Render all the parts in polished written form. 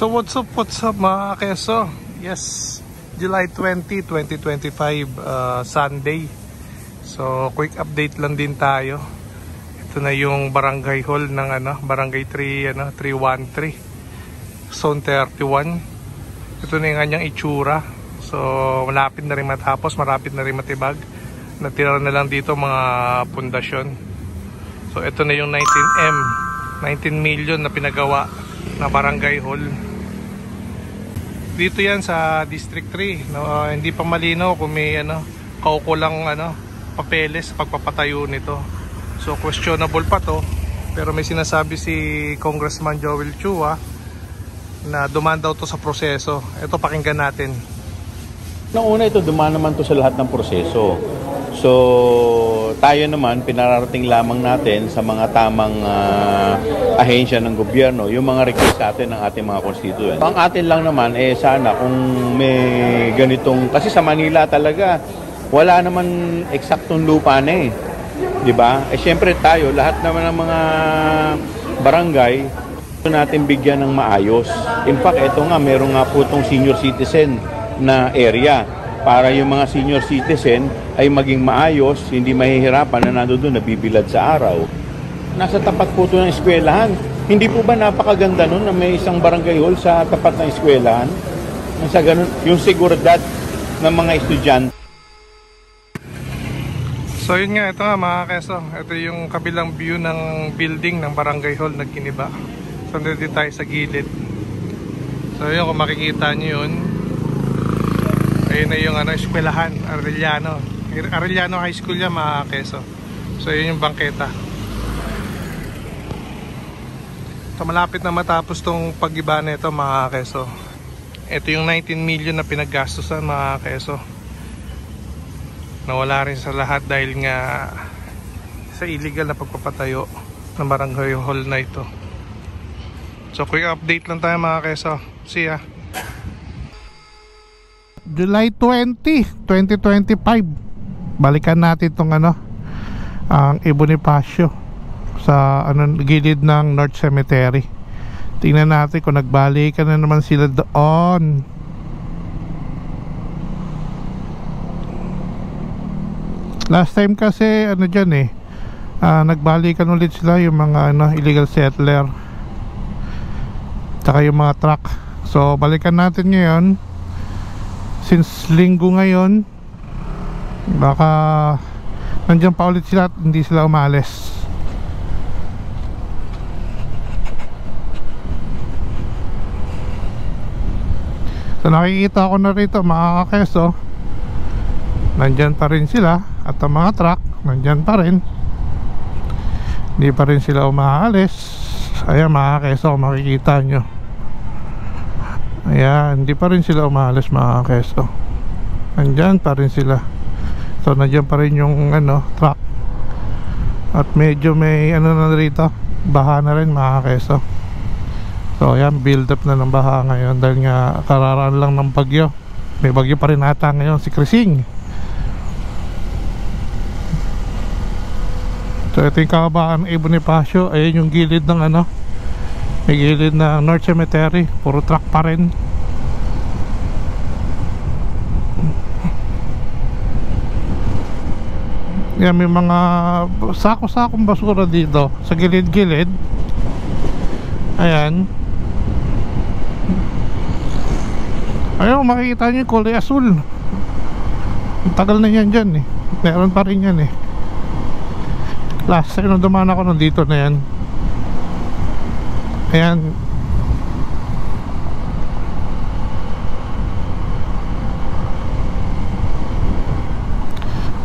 So what's up mga keso? Yes, July 20, 2025, Sunday. So quick update lang din tayo. Ito na yung barangay hall ng barangay 313, zone 31. Ito na yung kanyang itsura. So malapit na rin matapos, malapit na rin matibag. Natira na lang dito mga pundasyon. So ito na yung 19 million na pinagawa na barangay hall. Dito yan sa District 3. Hindi pa malinaw kung may kaukulang papeles sa pagpapatayo nito. So questionable pa to. Pero may sinasabi si Congressman Joel Chua na dumaan daw to sa proseso. Ito, pakinggan natin. Nauna ito, dumaan naman to sa lahat ng proseso. So tayo naman, pinararating lamang natin sa mga tamang ahensya ng gobyerno yung mga request natin ng ating mga constituent. Ang atin lang naman, sana kung may ganitong, kasi sa Manila talaga, wala naman eksaktong lupa na diba? Siyempre tayo, lahat naman ng mga barangay, natin bigyan ng maayos. In fact, ito nga, meron nga po itong senior citizen na area para yung mga senior citizen ay maging maayos, hindi mahihirapan na nandoon nabibilad sa araw. Nasa tapat po ito ng eskwelahan. Hindi po ba napakaganda nun na may isang barangay hall sa tapat ng eskwelahan? Sa ganun, yung seguridad ng mga estudyante. So yun nga, ito nga mga keso. Ito yung kabilang view ng building ng barangay hall na Giniba. So nandito tayo sa gilid. So yun, kung makikita nyo yun, ayun na yung eskwelahan, Arellano High School yan mga keso. So yun yung bangketa. So malapit na matapos tong pag-iba nito mga keso. Ito yung 19 million na pinaggastusan mga keso. Nawala rin sa lahat dahil nga sa illegal na pagpapatayo ng barangay hall na ito. So quick update lang tayo mga keso. See ya. July 20, 2025. Balikan natin itong ang Bonifacio sa gilid ng North Cemetery. Tingnan natin kung nagbalikan na naman sila doon. Last time kasi dyan nagbalikan ulit sila yung mga illegal settler tsaka yung mga truck. So balikan natin ngayon. Since linggo ngayon, baka nandiyan pa ulit sila at hindi sila umalis. So nakikita ko na rito mga kakeso, nandiyan pa rin sila. At ang mga truck nandiyan pa rin, hindi pa rin sila umaalis. Ayan mga kakeso, makikita nyo. Ayan, hindi pa rin sila umalis mga keso. Nandyan pa rin sila. So nandyan pa rin yung truck. At medyo may na rito, baha na rin mga keso. So ayan, build up na ng baha ngayon dahil nga kararaan lang ng bagyo. May bagyo pa rin ata ngayon, si Krising. So ito yung kahabaan ng Bonifacio. Ayan yung gilid ng may gilid na North Cemetery. Puro truck pa rin. Yan, may mga sako-sakong basura dito sa gilid-gilid. Ayan. Ayun, makikita nyo yung kulay asul. Ang tagal na yan dyan Meron pa rin yan Last time nung dumaan ako nandito na yan. Ayan.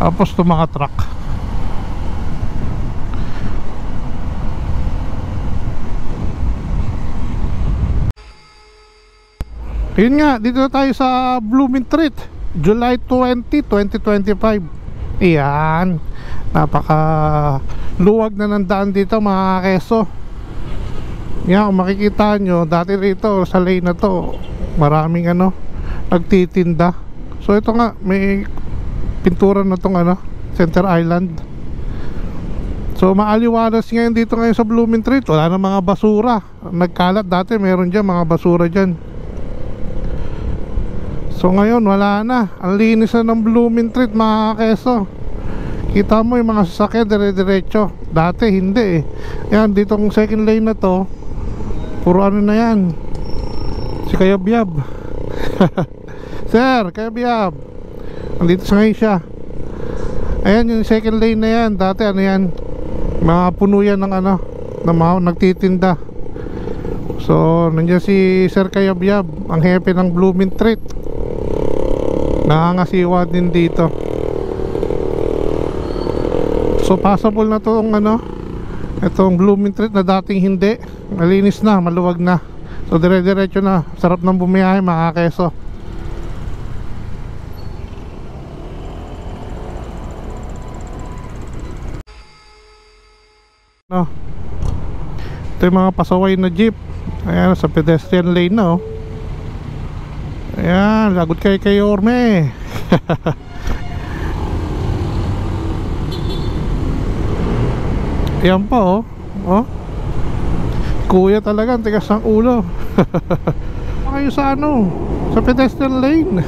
Tapos ito mga truck. Ayun nga, dito na tayo sa Blooming Treat. July 20, 2025. Ayan. Napaka luwag na ng daan dito mga keso. Yan, kung makikita nyo, dati rito sa lane na to maraming nagtitinda. So ito nga, may pintura na tong Center Island. So maaliwalas ngayon dito ngayon sa Blooming Treat. Wala na mga basura. Nagkalat dati, meron dyan mga basura dyan. So ngayon wala na. Ang linis na ng Blooming Treat mga keso. Kita mo yung mga sasakyan dire-diretso. Dati hindi eh. Yan, ditong second lane na to, puro ano na yan, si Kaya Biab. Sir, Kaya Biab, andito sa ngayon siya. Ayan yung second lane na yan. Dati ano yan, mga puno yan ng ano, na mga nagtitinda. So nandiyan si Sir Kaya Biab, ang hepe ng Blooming Treat. Nakangasiwa din dito. So passable na tong ano, itong Blooming Treat na dating hindi. Malinis na, maluwag na. So dire-diretso na. Sarap ng bumiyahe mga keso. No. Ito yung mga pasaway na jeep. Ayan, sa pedestrian lane na oh. Ayan, lagot kay Orme. Ayan pa oh. Oh. Kuya talaga, ang tigas ng ulo. Kayo sa ano, sa pedestrian lane.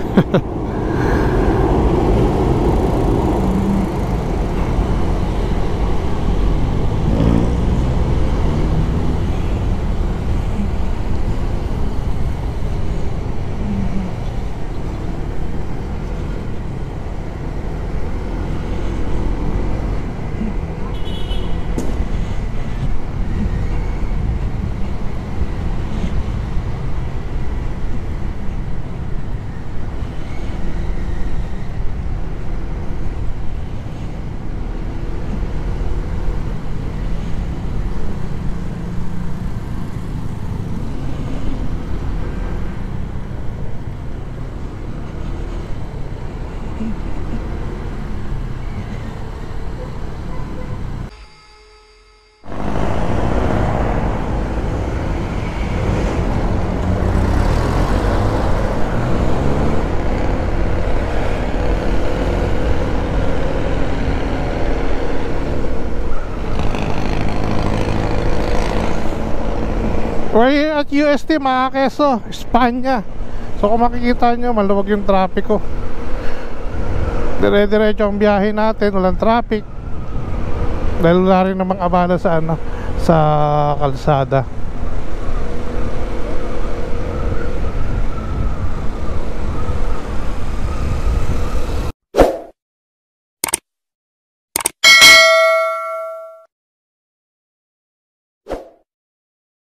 We're at UST mga keso, Espanya. So kung makikita nyo, maluwag yung trapiko. Dire-diretso ang biyahe natin, walang traffic. Dahil wala rin namang abala sa ano, sa kalsada.